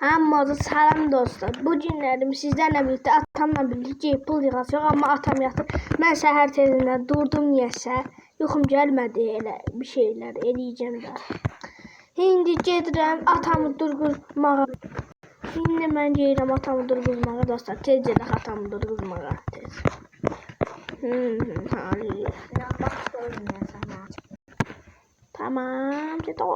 Hamınıza salam dostlar. Bu günlərim sizlərlə birlikdə atamla birlikdə pul yığası yox, amma atam yatır. Mən səhər tezindən durdum niyəsə. Yuxum gəlmədi, elə bir şeylər eləyəcəm də. İndi gedirəm atamı durğuzmağa. İndi mən gedirəm atamı durğuzmağa dostlar. Tez gedək atamı durğuzmağa. Tez. Tamam, gedək.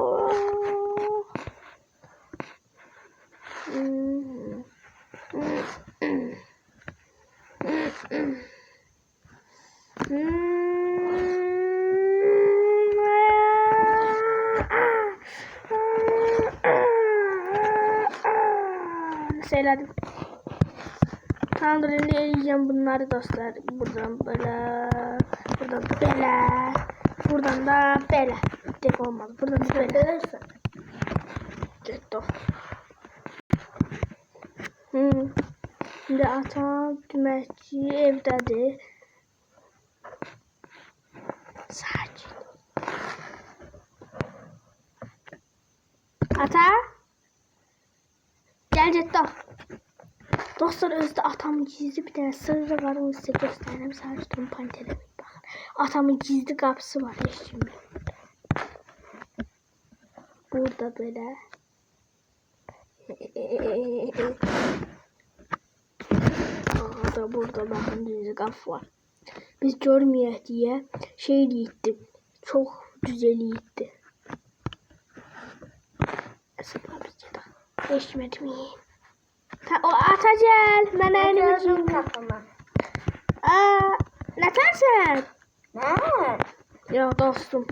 Söyledim. Tamamdır, şimdi eleyeceğim bunları dostlar. Buradan böyle, buradan böyle, buradan da böyle. Tek olmaz. Buradan da böyle. Getto. Şimdi atam deməkçi evdədir. Sakin. Ata. Gel Getto. Dostlar özdə atamın gizli bir tane sırrı var. Onu size göstereyim. Sadece durun pantere bakın. Atamın gizli kapısı var. Şimdi. Burada böyle. Burada bakın gizli kapı var. Biz görmeyek diye şey gitti. Çok güzel gitti. Sıkla biz de. Eşitmedim. O ata gel. Ben elimi Gördüm kafama. Ne tersen? Ne? Yok dostum.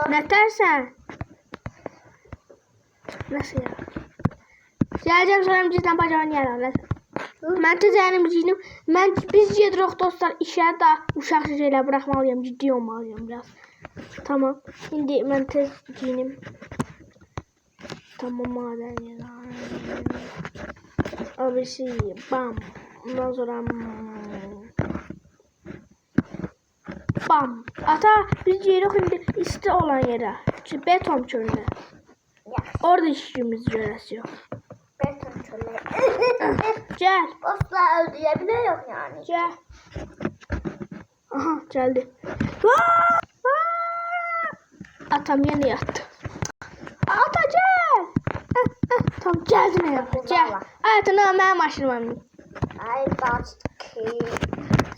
Ne tersen? Nasıl ya? Geleceğim sonra bizden bacağın yer. Mən tezənim giyinim. Biz gedirik dostlar işə də uşaq şeylər buraxmalıyam, ciddi olmalıyam biraz. Tamam. İndi mən tez giyinim. Tamam maden ya. Abisi bam. Ondan sonra bam. Ata biz giyirik indi isti olan yerə. Beton çölünə. Orada işimiz görəsi yox. Beton çölü. Gel. Asla öldürebiliyor yok yani. Gel. Aha geldi. Atam yine yattı. Ata gel. Tamam geldi ne yapar? Gel. Hayatım benim maşınım annem. Ay başki.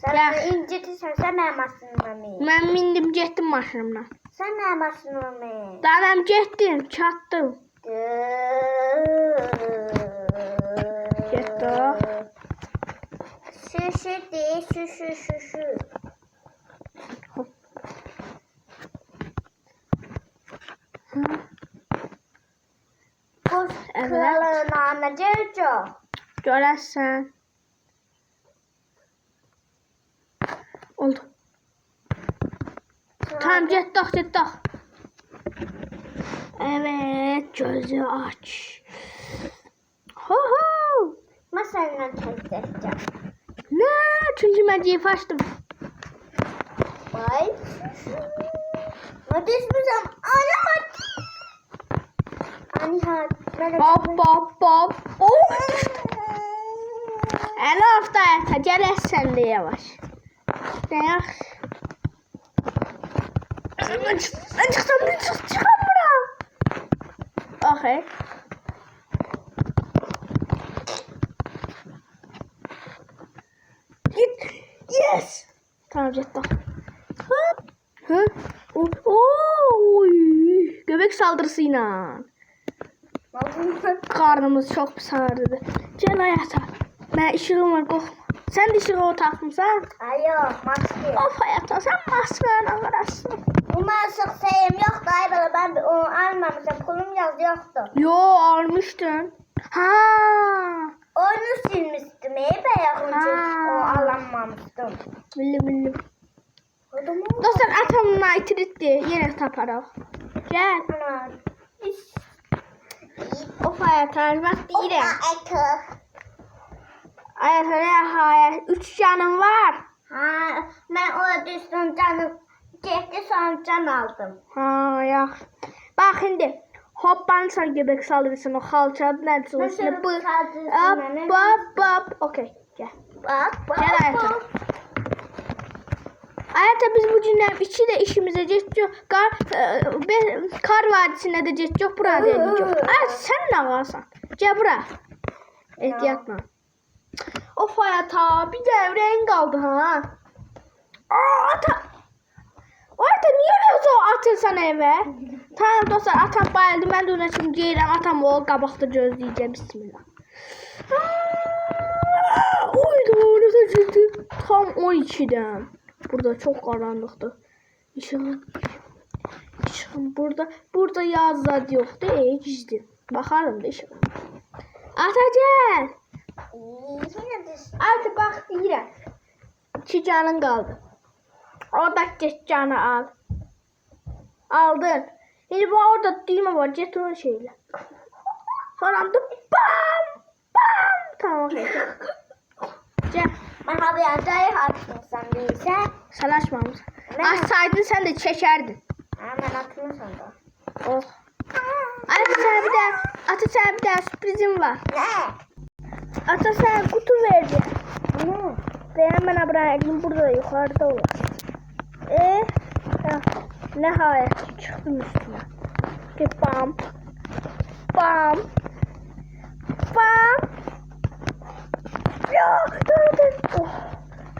Sen Gel. de incitirsen sen benim maşınımı. Ben mindim getdim maşınımla. Sen benim maşınımı. Daha getdim çattım. Getto. Şu değil şu. Koş Evet. kralın anne Ceco. Görərsən. Oldu. Tamam getdik. Evet gözü aç. Ho ho. Ben seninle test edeceğim. Ne? Çünkü ben ceyif açtım. Vay. Ne düşmüşüm? Anlamadım. Anne Bop. El hafta gel sen de yavaş. Ne yavaş. Ben çıksam buradan. Okay. Yes. Tamam cidden. Hı? Oy. Göbek saldırısıyla. Karnımız çok pis ağrıdı. Gel hayata. Ben işığım var korkma. Sen de işığı takmışsan. Ayo maske. Of hayata sen maskeyle uğraşsın. Bu maske sayım yok da ben onu almamışım. Pulum yazı yoktu. Yo almıştın. Ha. Onu silmiştim. Ben yakınca o alamamıştım. Bildim. Dostlar atamla itiritti. Yine taparaq. Gel. Ana. Of hayata bak deyirəm. Eti. Hayata ne hayat? 3 canım var. Ha, ben orada düştüm canım. Getdi sonra can aldım. Ha yaxşı. Bax indi Hoppansan göbek salırsan o xalçadı nədirsə o üstüne bu. Bap. Okey gel. Gel Ayata. Ayata biz bu günler içi de işimize geçiyor. Kar vadisine de geçiyor. Burada geçiyor. Ayata sen ne varsan? Gel buraya. Ehtiyatla. Of Ayata bir de renk aldı ha. Ata. Ayata niye öyle atırsan eve? Tamam dostlar atam bayıldı. Ben de ona şimdi giyirəm. Atam o qabaqda gözləyəcəm. Bismillah. Oydu onu da ciddi. Tam 12'den. Burada çok karanlıktı. İşığım burada yaz zad yok değil gizli. Bakarım da işığım. Ata gel. Ata bak deyirəm. 2 canın kaldı. Oradaki canı al. Aldın. Şimdi bu orada düğme var. Get onun şeyle. Sonra da bam. Tamam. Gel. Ben abi acayip açmışsam değilse. Sen açmamışsın. Açsaydın sen de çekerdin. Hemen atmışsam da. Oh. Ata sana bir daha sürprizim var. Ne? Ata sana kutu verdi. Ne? Ben hemen bırakayım burada yukarıda olur. Nihayet çıktım üstüne. Bam. Ya dur. Oh,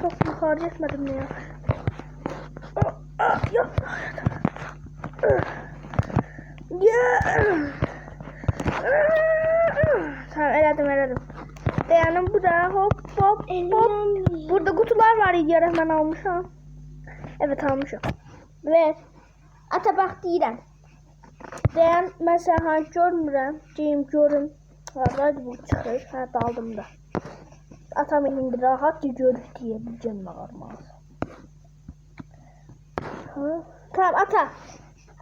çok yukarı etmedim ya. Yok. Tamam eledim. Dayanın bu da hop. Burada kutular var ya ben almışım. Evet almışım. Ver. Ata bak deyirəm. Dayan mesela görmürəm. Deyim görüm. Hadi bu çıxır. Hə daldım da. Atam indi rahat görür deyə biləcəm ağarmaz. Tamam ata.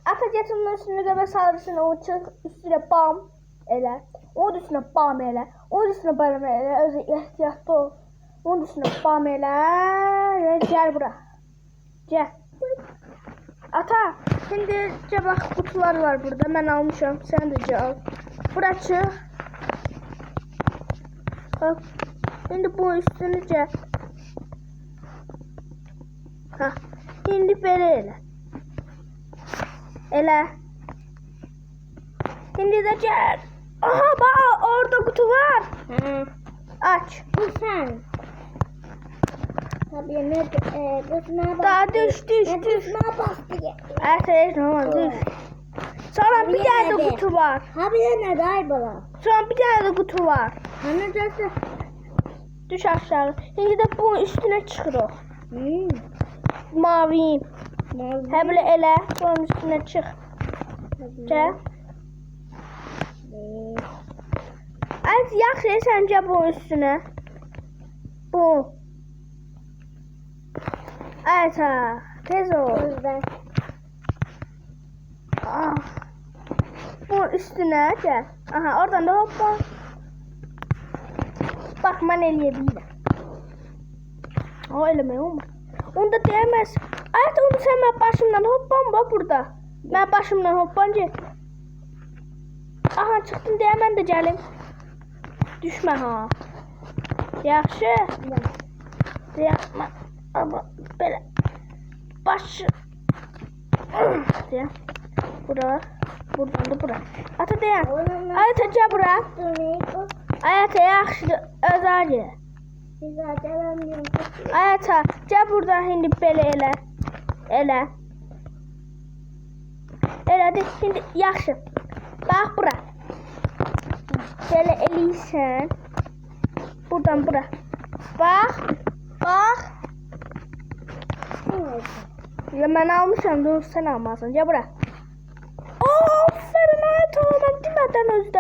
Ata gətirin üstünü göbək salırsın o çıx üstüne bam elə. Onun üstüne bam elə. Onun üstüne bam elə. Özü ehtiyatlı ol. Onun üstüne bam elə. Gel bura. Gel. Ata şimdi bak kutular var burada. Ben almışım. Sen de al. Bura çıx. Bak. Şimdi bu üstünü gel. Ha. Şimdi belə elə. Elə. Şimdi de gel. Aha bak orada kutu var. Aç. Bu sen. Tabii ne gözüne bak. Daha düş. Gözüne bastı. Erteyiz normal düş. Sonra bir tane de kutu var. Ha bir de ne day bana. Sonra bir tane de kutu var. Hani derse. Düş aşağı. Şimdi de bunun üstüne çıkıyor. Mavi. He böyle ele. Bunun üstüne çık. Gel. Az yaxşı sence bunun üstüne. Bu. Evet ha. Tez ol. Bunun üstüne gel. Aha oradan da hoppa. Bak ben eleyebilirim. O eleme olmaz. Onu da değmez. Evet onu sen ben başımdan hoppan bak burada. Ben başımdan hoppanca. Aha çıktın diye ben de gelim. Düşme ha. Yaxşı. Yapma. Ama böyle. Başı. Diye. Bura. Buradan da bura. Ata dayan. Ayata gel bura. Ayata yaxşı özel yer. Ayata gel buradan şimdi belə elə. Elədi. Şimdi yaxşı. Bax bura. Belə eləyirsən. Buradan bura. Bax. Ya mən almışam, dur sən almasan. Gel bura. Aferin Ayata, ben demeden özde.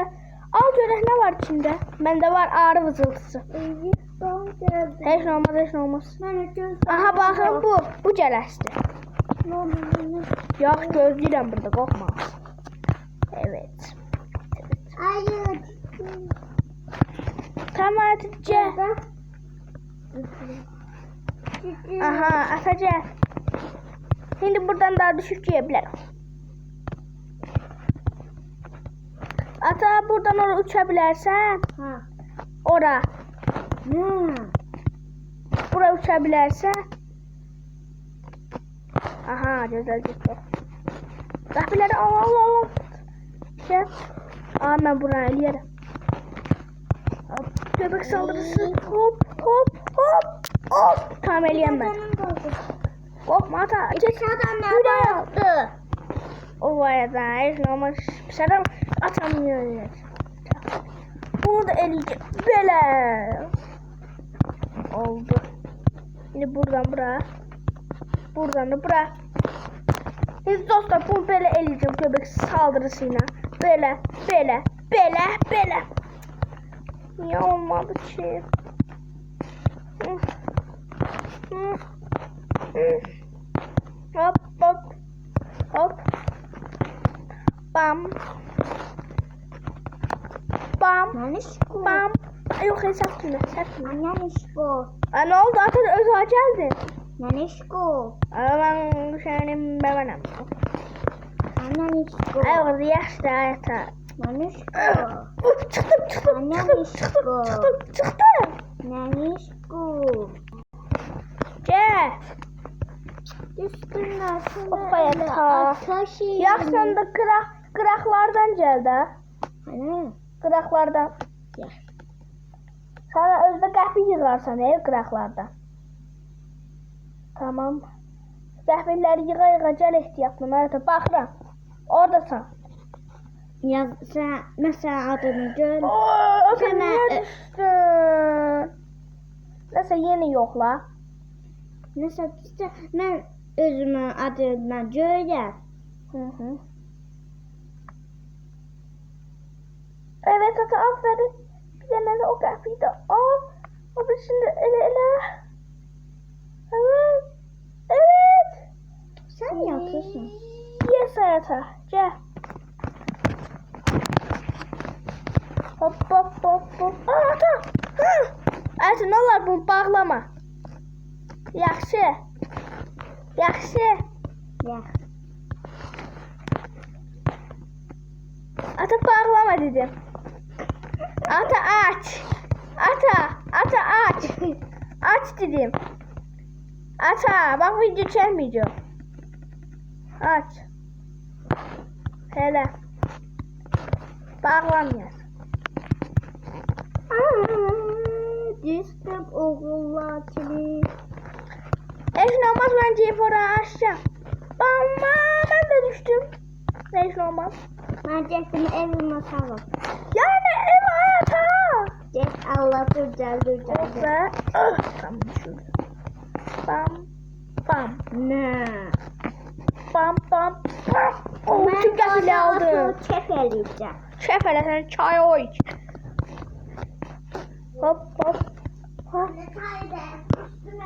Al görək ne var içinde. Məndə var ağrı vızıltısı. Heç nə olmaz. Aha baxın bu gələsdir. Yox gözləyirəm burada, qorxma. Evet. Hayır. Tamam Hatice. Aha Hatice. Şimdi buradan daha düşüp yiyebilirim. Ata buradan oraya uçabilirsen. Ha. Ora. Ne? Buraya uçabilirsen. Aha güzel gitti. Kahveleri al. Gel. Aa ben buraya eleyelim. Hop. Göbek saldırısı. Hop. Tamam eleyem ben. Hop mata. Dışarıdan ne yaptı? O var da hiç normal bir şeyden atamıyor. Bunu da eleyeceğim. Böyle. Oldu. Şimdi buradan buraya. Buradan da buraya. Biz dostlar bunu böyle eleyeceğim köpek saldırısıyla. Böyle. Niye olmadı ki? Hop. Bam. Nanişko. Bam. Yok hesap günü. Nanişko. Ne oldu? Zaten özel geldi. Nanişko. Ama ben senin bebenim. Nanişko. Ay yaşta hayata. Nanişko. Çıktım. Nanişko. Gel. Üstünden Hoppa yatağa. Yaksan da kıraklardan geldi ha. Ana. Kıraklardan. Ya. Sana özde kahve yığarsan ev kıraklardan. Tamam. Kahveleri yığa gel ehtiyatlı. Nerede? Bakıram. Oradasın. Ya sen mesela adını gör. Sen niye düştün? Neyse yeni yokla. Mesela işte ben özümün adını görürüm. Hı. Evet ata aferin. Bir de o kahveyi de al. Abi şimdi ele. Evet. Sen yapıyorsun. Yes ata. Gel. Hop. Ata. Ata ne olur bunu bağlama. Yaxşı. Ya. Ata bağlama dedim. Ata aç. Ata aç. Aç dedim. Ata bak video çekmeyeceğim. Aç. Hele. Bağlamıyor. Düştüm oğullar kimi. Hiç olmaz ben Cefor'a açacağım. Ama ben de düştüm. Hiç olmaz. Ben Jack'ın evime salım. Yani ev hayata. Jack Allah dur gel. Ve tamam şurada. Bam. Ne? Bam. Oh tüm gafili aldım. Çek eleyeceğim. Şef hele sen çay o iç. Hop. Ne kaydı? Üstüne.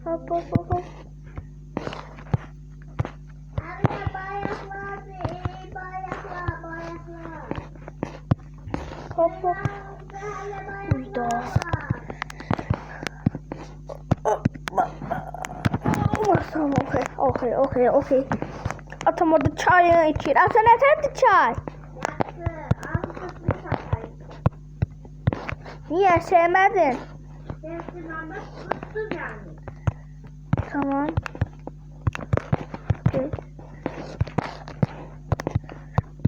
Hop. Abi bayaklar değil. Bayaklar. Hop. Uyda. Tamam okey. Atam orada çayını içir. Ata ne terdi çay? Niye sevmedin? Tamam. Okay.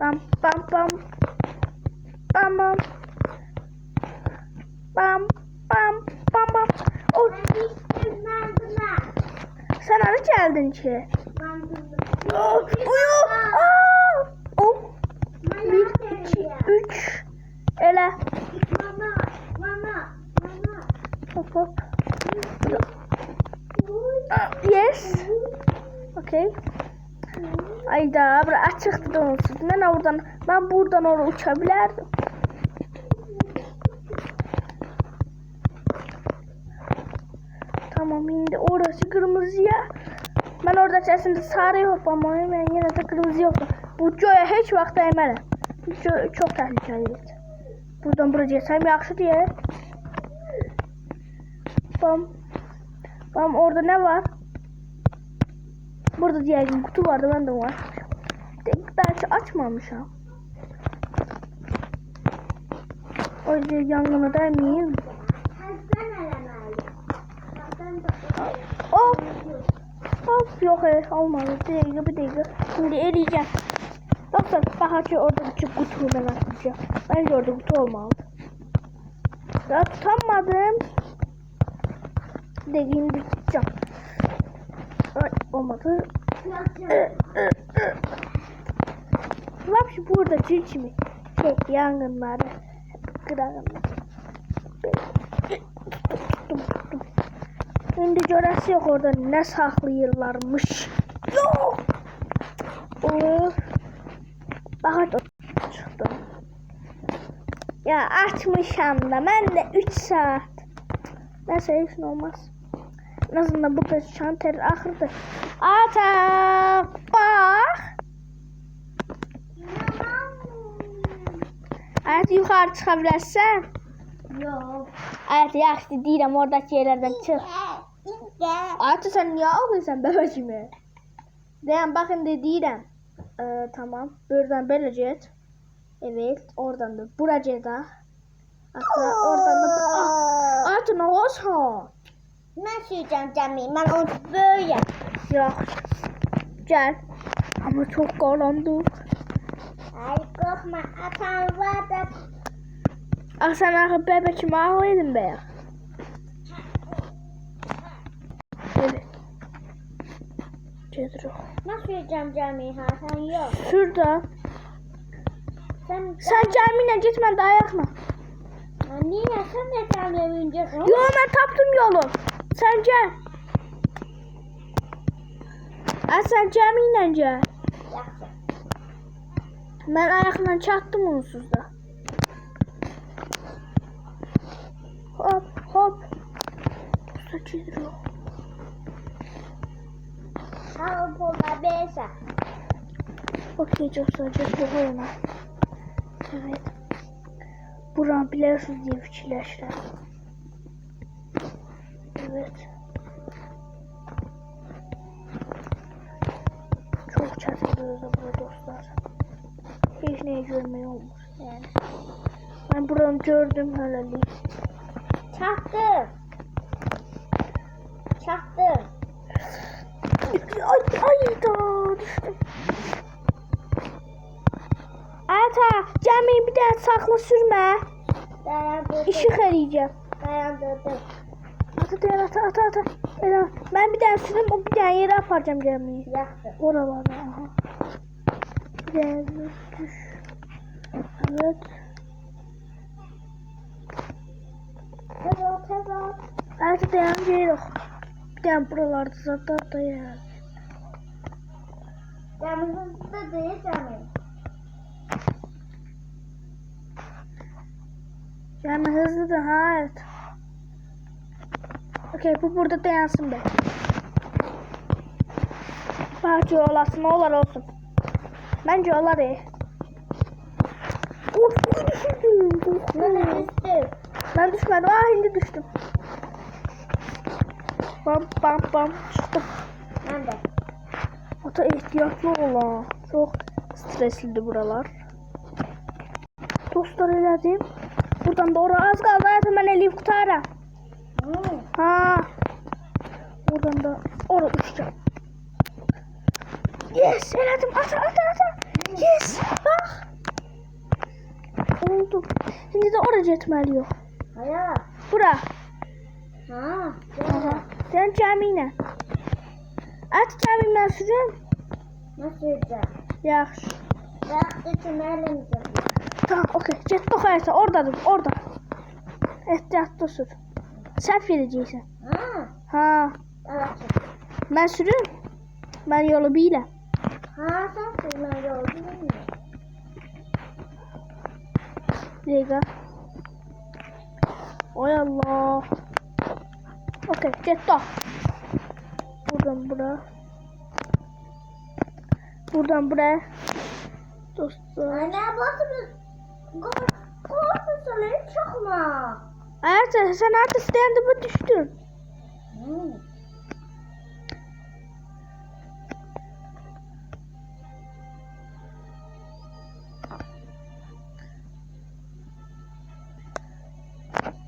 Bam. Oh, sen ara geldin ki. Uyu. Oh. 1, 2, 3. Ele. Hop. Yes. Okay. Ayda bura açıktı da onsuz. Ben buradan oraya uçabilirdim. Tamam şimdi orası kırmızıya. Ben orada sesinde sarı hoplamayım. Ben yine de kırmızı yoksa. Bu Joe'ya hiç vaxt değmeli. Joe çok tehlikeli. Buradan buraya geçsem yaxşı diye. Bam orada ne var? Burada diyeceğim kutu vardı ben de var. Belki açmamışım. öyle yangına değmeyeyim. Sen elemeli. Hop. Hop yok olmadı. Bir dakika. Şimdi eleyeceğim. Dostlar bakacağım oradaki kutuyu ben atacağım. Bence orada kutu olmalı. Daha tutamadım. Bir dakika indireceğim. Ay, olmadı. Bak şu burada çiçimi. Yangınları. Kırağınlar. Tuttum. Şimdi görəsi yok orada ne saklıyorlarmış. Yok. Bakın çıktım. Ya açmışam da ben de 3 saat. Neyse hiç olmaz. En azından bu kez şanter ahırdı. Atak bak. Evet yukarı çıkabilirsen. Yok. Evet yaxşı deyirəm oradaki yerlerden çık. Artık sen niye ağlıyorsun bebeğimi? Dayan bakın deyirəm. Tamam. Buradan böyle get. Evet. Oradan da buraya da. Hatta oradan da artık ne olsun? Ben süreceğim Cemil. Ben onu böyle. Yok. Gel. Ama çok karanlık. Ay korkma. Atan var da. Ah sen artık bebeğimi ağlaydın be. Evet. Cedro. Ben süreceğim Cemil. Ha sen yok. Şurada. Sen Cemil'le gitme dayakma. Niye sen de Cemil'e bineceksin? Yo ben taptım yolu. Sen gel. Sen Cemil'le gel. Yaxşı. Ben ayakla çaktım onsuz da. Hop. Cedro. Sağ ol Pola Beysa. Okey çok sadece oyna. Evet. Buran biliyorsunuz diye fikirleşler. Evet. Çok çatılıyoruz da burada dostlar. Hiç neyi görmeyi olmuş yani. Ben buranı gördüm herhalde. Çaktım. Ay da düştüm. Ata, Cemil bir daha saklı sürme. Dayandırdım. Işık arayacağım. Dayandırdım. Ata. Ben bir daha süreyim, o bir daha yere aparacağım Cemil'i. Yaxşı. Oralarda. Aha. Bir daha düş. Evet. Tez ol. Artık dayanıcı yok. Bir daha buralarda zaten dayan. Cemil hızlı değil Cemil. Cemil hızlı da ha evet. Okey bu burada dayansın be. Belki olasın olur olsun. Bence olur iyi. Of düşürdüm. Ben düştüm. Ben düşmedim. Şimdi düştüm. Bam çıktım. Ben de. Ata ihtiyatlı ola. Çok stresliydi buralar. Dostlar elədim. Buradan da oraya az kaldı. Hayatım ben eleyip kurtarım. Ha. Buradan da oraya uçacağım. Yes elədim. Ata. Yes. Bak. Oldu. Şimdi de oraya etmeli yok. Hayır. Bura. Ha. Aha. Sen Cemil'le. At Cemil'le sürün. Nasıl süreceğim? Yaxşı. Yaxşı çömelim. Tamam okey. Get bakaysa oradadır. Orada. Ehtiyatlı sür. Səhv edəcəksən. Ha. Evet. Ben sürüm. Ben yolu biləm. Ha sen sürme yolu değil mi? Bir dakika. Oy Allah. Okey. Get down. Buradan buraya. Buradan buraya. Dostlar. Anne basın. Korkun sana hiç çıkma. Evet sen artık stand-up'a düştün.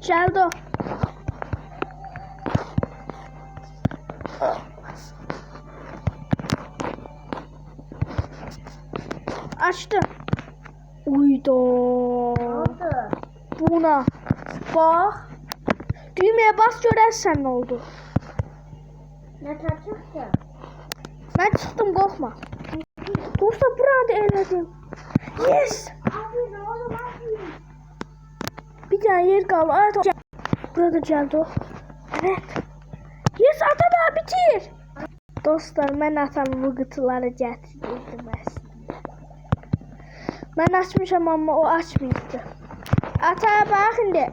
Geldi o. Açtı. Uydu. Oldu. Buna bak. Düğmeye bas görersen ne oldu? Ne tartıştık ya? Ben çıktım korkma. Dostlar burada eledim. Yes. Abi ne oldu abi? Bir tane yer kaldı. Evet. Burada geldi o. Evet. Yes ata da bitir. Dostlar ben atamın bu kutuları getirdim aslında. Ben açmışım ama o açmıştı. Ata bak şimdi.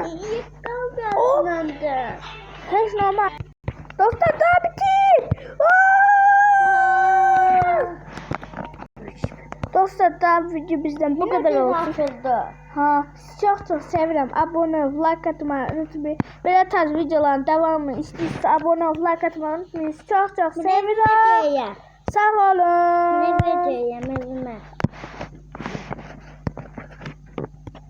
İyi kaldı Oh. aslında. Hiç normal. Dostlar daha bitir. Dostlar daha video bizden bu kadar olsun. Açıldı. Ha, sizi çok seviyorum. Abone ol, like atmayı unutmayın. Böyle tarz videoların devamını istiyorsa abone ol, like atmayı unutmayın. Sizi çok seviyorum. Ne Sağ olun. Ne